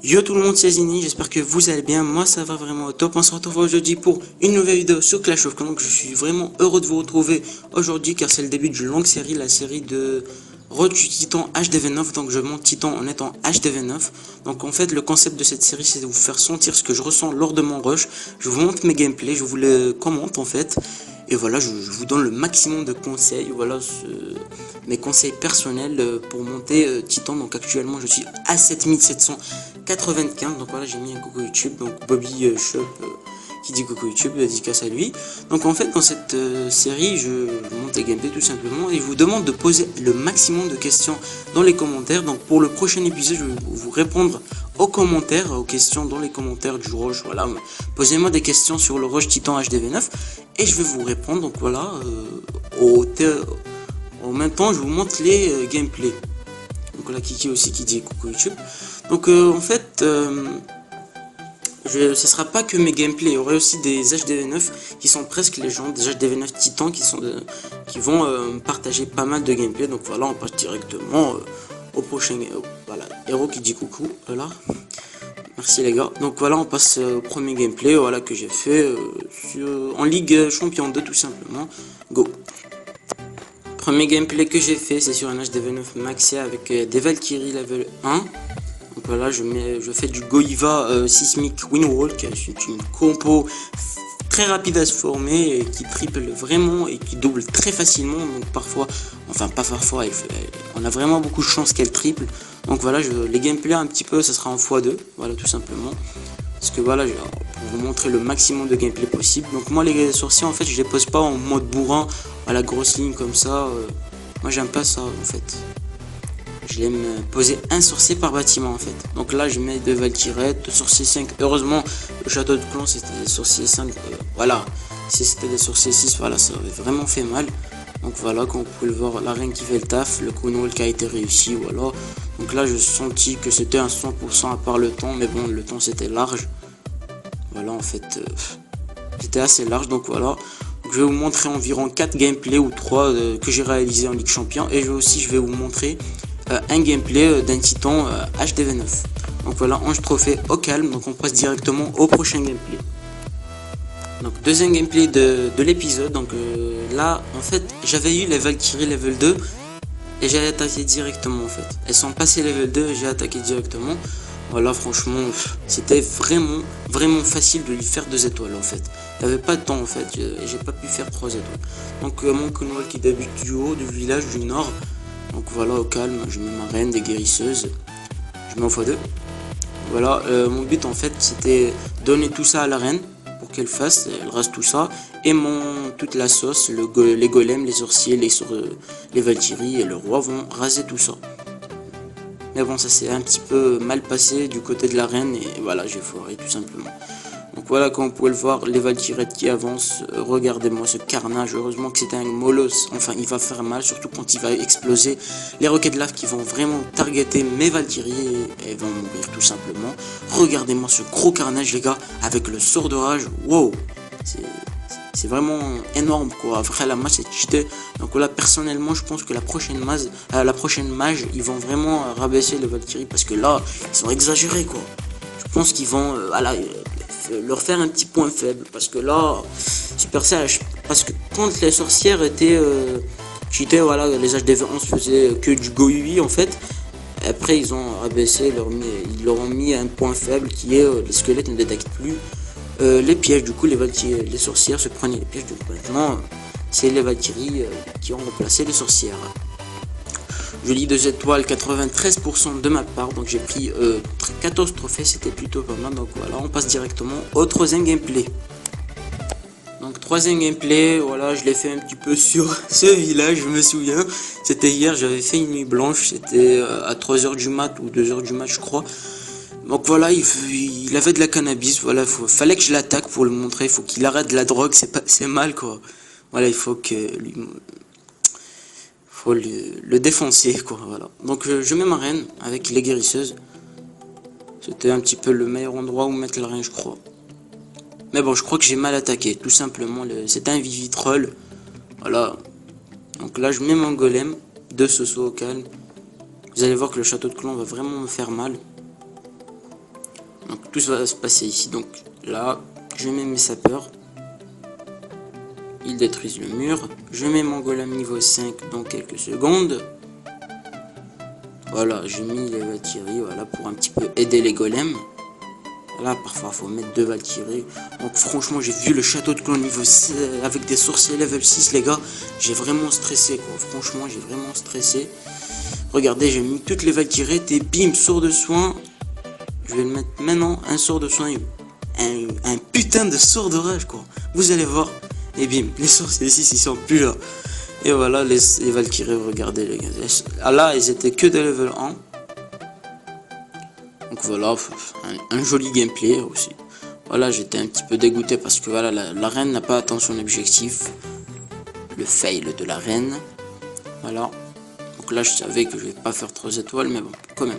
Yo tout le monde, c'est Zini, j'espère que vous allez bien, moi ça va vraiment au top. On se retrouve aujourd'hui pour une nouvelle vidéo sur Clash of Clans. Donc je suis vraiment heureux de vous retrouver aujourd'hui car c'est le début d'une longue série, la série de Road du Titan HDV9. Donc je monte Titan en étant HDV9. Donc en fait le concept de cette série c'est de vous faire sentir ce que je ressens lors de mon rush. Je vous montre mes gameplays, je vous les commente en fait. Et voilà, je vous donne le maximum de conseils, voilà mes conseils personnels pour monter Titan. Donc actuellement je suis à 7795, donc voilà, j'ai mis un coucou YouTube, donc Bobby Shop qui dit coucou YouTube, dédicace à lui. Donc en fait dans cette série je monte les gameplays tout simplement et je vous demande de poser le maximum de questions dans les commentaires. Donc pour le prochain épisode je vais vous répondre aux commentaires, aux questions dans les commentaires du rush. Voilà, posez-moi des questions sur le rush Titan HDV9 et je vais vous répondre. Donc voilà, en même temps je vous montre les gameplays. Donc voilà, Kiki aussi qui dit coucou YouTube. Donc en fait ce sera pas que mes gameplays, il y aurait aussi des HDV9 qui sont presque légendes, des HDV9 Titan qui vont partager pas mal de gameplay. Donc voilà, on passe directement au prochain, voilà, héros qui dit coucou, voilà, merci les gars. Donc voilà, on passe au premier gameplay, voilà, que j'ai fait en Ligue Champion 2 tout simplement. Go. Premier gameplay que j'ai fait, c'est sur un HDV9 maxé avec des Valkyries level 1. Donc voilà, je fais du Goiva Sismic Windwalk, c'est une compo très rapide à se former et qui triple vraiment et qui double très facilement. Donc parfois, enfin pas parfois, on a vraiment beaucoup de chance qu'elle triple. Donc voilà, les gameplays un petit peu, ça sera en x2, voilà, tout simplement. Parce que voilà, pour vous montrer le maximum de gameplay possible. Donc moi les sorciers en fait je les pose pas en mode bourrin à la grosse ligne comme ça. Moi j'aime pas ça en fait. Je l'aime poser un sorcier par bâtiment en fait. Donc là je mets deux Valkyries, deux sorciers 5. Heureusement le château de clan c'était des sorciers 5. Voilà. Si c'était des sorciers 6, voilà, ça aurait vraiment fait mal. Donc voilà, comme vous pouvez le voir, la reine qui fait le taf, le Kunwalk a été réussi, voilà. Donc là je sentis que c'était un 100% à part le temps, mais bon le temps c'était large. Voilà en fait, c'était assez large, donc voilà. Donc, je vais vous montrer environ 4 gameplays ou 3 que j'ai réalisé en Ligue Champion. Et je vais vous montrer un gameplay d'un Titan HDV9. Donc voilà, 11 trophées au calme, donc on passe directement au prochain gameplay. Donc deuxième gameplay de l'épisode. Donc là en fait j'avais eu les Valkyries level 2 et j'ai attaqué directement en fait. Elles sont passées level 2 et j'ai attaqué directement. Voilà, franchement c'était vraiment facile de lui faire 2 étoiles en fait. Il n'y avait pas de temps en fait, j'ai pas pu faire 3 étoiles. Donc mon Kunwalk qui débute du haut du village du nord. Donc voilà, au calme, je mets ma reine des guérisseuses, je mets en x2. Voilà, mon but en fait c'était donner tout ça à la reine pour qu'elle fasse, elle rase tout ça, et toute la sauce, les golems, les sorciers, les Valkyries et le roi vont raser tout ça. Mais bon, ça s'est un petit peu mal passé du côté de la reine et voilà, j'ai foiré tout simplement. Donc voilà, comme vous pouvez le voir, les Valkyries qui avancent, regardez-moi ce carnage, heureusement que c'était un molosse, enfin il va faire mal, surtout quand il va exploser. Les roquettes de lave qui vont vraiment targeter mes Valkyries et vont mourir tout simplement. Regardez-moi ce gros carnage les gars, avec le sort de rage, wow, c'est vraiment énorme quoi. Après la mage c'est cheaté. Donc là personnellement je pense que la prochaine mage ils vont vraiment rabaisser les Valkyries parce que là ils sont exagérés quoi. Je pense qu'ils vont leur faire un petit point faible parce que là Super Sage, parce que quand les sorcières étaient cheatées, voilà, les HDV11 faisaient que du Go 8 en fait. Après ils ont rabaissé, ils leur ont mis un point faible qui est les squelettes ne détectent plus les pièges. Du coup les sorcières se prenaient les pièges. Donc maintenant c'est les Valkyries qui ont remplacé les sorcières. Je lis 2 étoiles, 93% de ma part, donc j'ai pris 14 trophées, c'était plutôt pas mal. Donc voilà, on passe directement au troisième gameplay. Donc troisième gameplay, voilà, je l'ai fait un petit peu sur ce village, je me souviens. C'était hier, j'avais fait une nuit blanche, c'était à 3h du mat ou 2h du mat je crois. Donc voilà, il avait de la cannabis, voilà, fallait que je l'attaque pour le montrer, il faut qu'il arrête de la drogue, c'est mal quoi. Voilà, il faut que le défoncer quoi, voilà. Donc je mets ma reine avec les guérisseuses. C'était un petit peu le meilleur endroit où mettre la reine je crois. Mais bon je crois que j'ai mal attaqué, tout simplement, c'était un Vivitroll. Voilà. Donc là je mets mon golem, 2 Soso au calme. Vous allez voir que le château de clan va vraiment me faire mal. Donc tout va se passer ici. Donc là, je mets mes sapeurs. Ils détruisent le mur. Je mets mon golem niveau 5 dans quelques secondes. Voilà, j'ai mis les Valkyries, voilà, pour un petit peu aider les golems. Là, parfois, faut mettre 2 Valkyries. Donc, franchement, j'ai vu le château de clan niveau 6 avec des sorciers level 6, les gars. J'ai vraiment stressé, quoi. Franchement, j'ai vraiment stressé. Regardez, j'ai mis toutes les Valkyries. Et bim, sort de soin. Je vais le mettre maintenant, un sort de soin. Un putain de sort de rage, quoi. Vous allez voir. Et bim, les sorciers 6, ils sont plus là. Et voilà, les Valkyries, regardez, les gars. Ah là, ils étaient que de level 1. Donc voilà, un joli gameplay aussi. Voilà, j'étais un petit peu dégoûté parce que voilà, la reine n'a pas atteint son objectif. Le fail de la reine. Voilà. Donc là, je savais que je vais pas faire 3 étoiles, mais bon, quand même.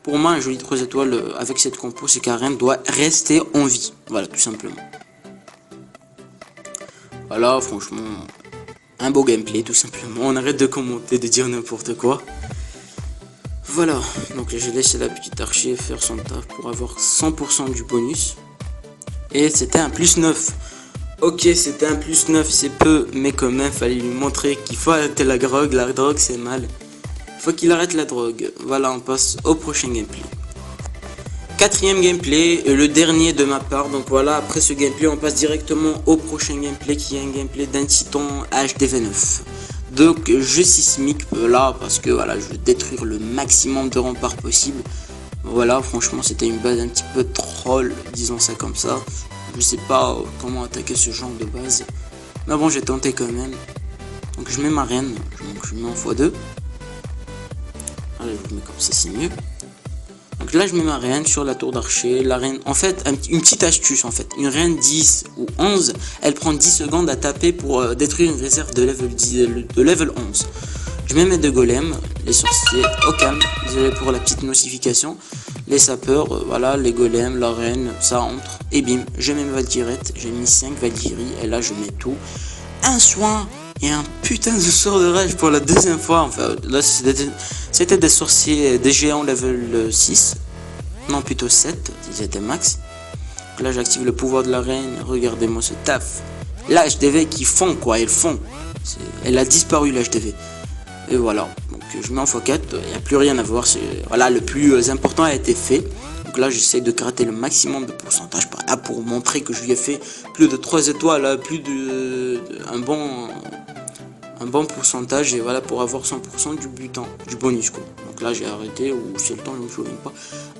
Pour moi, un joli 3 étoiles avec cette compo, c'est que la reine doit rester en vie. Voilà, tout simplement. Voilà, franchement, un beau gameplay, tout simplement. On arrête de commenter, de dire n'importe quoi. Voilà, donc j'ai laissé la petite archer faire son taf pour avoir 100% du bonus. Et c'était un plus 9. Ok, c'était un plus 9, c'est peu, mais quand même, fallait lui montrer qu'il faut arrêter la drogue c'est mal. Il faut qu'il arrête la drogue. Voilà, on passe au prochain gameplay. Quatrième gameplay, le dernier de ma part. Donc voilà, après ce gameplay, on passe directement au prochain gameplay qui est un gameplay d'un titan HDV9. Donc je sismique là parce que voilà, je veux détruire le maximum de remparts possible. Voilà, franchement c'était une base un petit peu troll, disons ça comme ça. Je sais pas comment attaquer ce genre de base, mais bon j'ai tenté quand même. Donc je mets ma reine, donc je mets en x2. Allez, je mets comme ça, c'est mieux. Donc là je mets ma reine sur la tour d'archer. La reine, en fait, une petite astuce en fait. Une reine 10 ou 11, elle prend 10 secondes à taper pour détruire une réserve de level 10, de level 11. Je mets mes 2 golems, les sorciers au calme. Désolé pour la petite notification. Les sapeurs, voilà, les golems, la reine, ça entre. Et bim, je mets mes Valkyrettes. J'ai mis 5 Valkyries et là je mets tout. Un soin et un putain de sort de rage pour la deuxième fois. Enfin, là c'était des sorciers, des géants level 6. Non, plutôt 7, ils étaient max. Là j'active le pouvoir de la reine. Regardez-moi ce taf. L'HDV qui fond quoi, ils font. Elle a disparu l'HDV. Et voilà, donc je mets en x4, il n'y a plus rien à voir. Voilà, le plus important a été fait. Donc là j'essaie de gratter le maximum de pourcentage par là pour montrer que je lui ai fait plus de 3 étoiles, plus de un bon pourcentage, et voilà, pour avoir 100% du butin, du bonus quoi. Donc là j'ai arrêté, ou c'est le temps, je ne me souviens pas.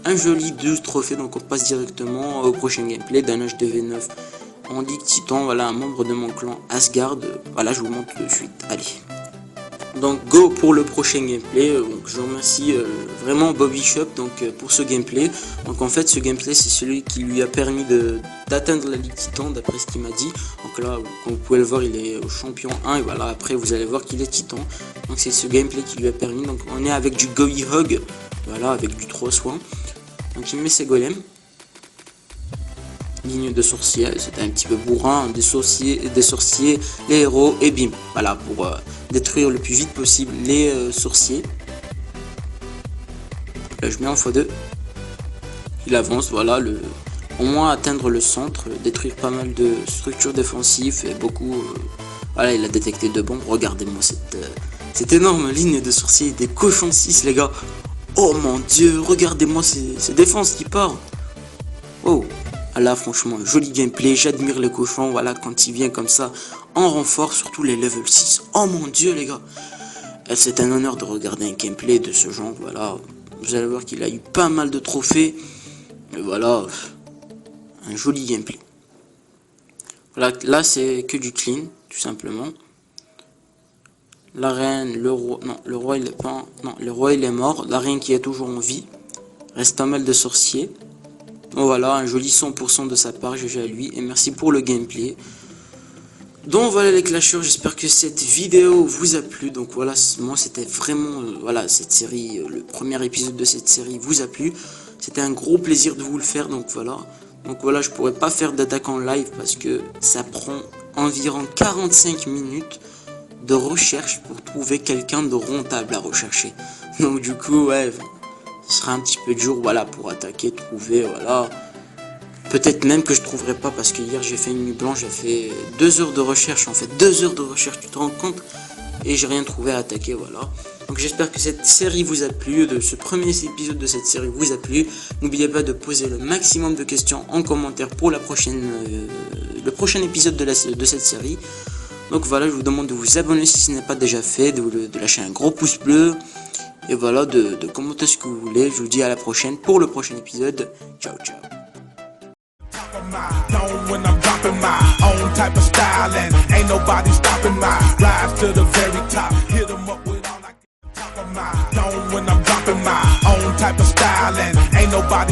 Un joli 12 trophées, donc on passe directement au prochain gameplay d'un HDV9 en Ligue Titan. Voilà, un membre de mon clan Asgard. Voilà, je vous montre de suite, allez. Donc go pour le prochain gameplay. Donc je remercie vraiment Bobby Shop pour ce gameplay. Donc en fait ce gameplay c'est celui qui lui a permis d'atteindre la Ligue Titan d'après ce qu'il m'a dit. Donc là comme vous pouvez le voir, il est au champion 1 et voilà, après vous allez voir qu'il est Titan. Donc c'est ce gameplay qui lui a permis. Donc on est avec du Gobi Hug, voilà, avec du 3 soins. Donc il met ses golems. Ligne de sorciers, c'était un petit peu bourrin, des sorciers, les héros, et bim, voilà, pour détruire le plus vite possible les sorciers. Là je mets en x2, il avance, voilà, au moins atteindre le centre, détruire pas mal de structures défensives et beaucoup, voilà, il a détecté 2 bombes. Regardez-moi cette énorme ligne de sorciers, des cochons 6 les gars, oh mon dieu, regardez-moi ces défenses qui partent, oh. Là franchement joli gameplay, j'admire les cochons, voilà, quand il vient comme ça en renfort, surtout les level 6, oh mon dieu les gars, c'est un honneur de regarder un gameplay de ce genre. Voilà, vous allez voir qu'il a eu pas mal de trophées, et voilà, un joli gameplay. Voilà, là c'est que du clean, tout simplement. La reine, le roi, non, le roi il est pas, non, le roi il est mort, la reine qui est toujours en vie, reste pas mal de sorciers. Bon voilà, un joli 100% de sa part, GG à lui, et merci pour le gameplay. Donc voilà les clashers, j'espère que cette vidéo vous a plu. Donc voilà, moi c'était vraiment, voilà, cette série, le premier épisode de cette série vous a plu. C'était un gros plaisir de vous le faire, donc voilà. Donc voilà, je pourrais pas faire d'attaque en live parce que ça prend environ 45 minutes de recherche pour trouver quelqu'un de rentable à rechercher. Donc du coup, ouais, ce sera un petit peu dur, voilà, pour attaquer, trouver, voilà. Peut-être même que je trouverai pas, parce que hier j'ai fait une nuit blanche, j'ai fait 2 heures de recherche, en fait 2 heures de recherche, tu te rends compte, et j'ai rien trouvé à attaquer, voilà. Donc j'espère que cette série vous a plu, de ce premier épisode de cette série vous a plu. N'oubliez pas de poser le maximum de questions en commentaire pour le prochain épisode de cette série. Donc voilà, je vous demande de vous abonner si ce n'est pas déjà fait, de lâcher un gros pouce bleu, et voilà, de commenter ce que vous voulez. Je vous dis à la prochaine pour le prochain épisode. Ciao, ciao. When I'm dropping my own type of style, and ain't nobody stopping my rise to the very top. Hit 'em up with all I can. Top of my dome when I'm dropping my own type of style, and ain't nobody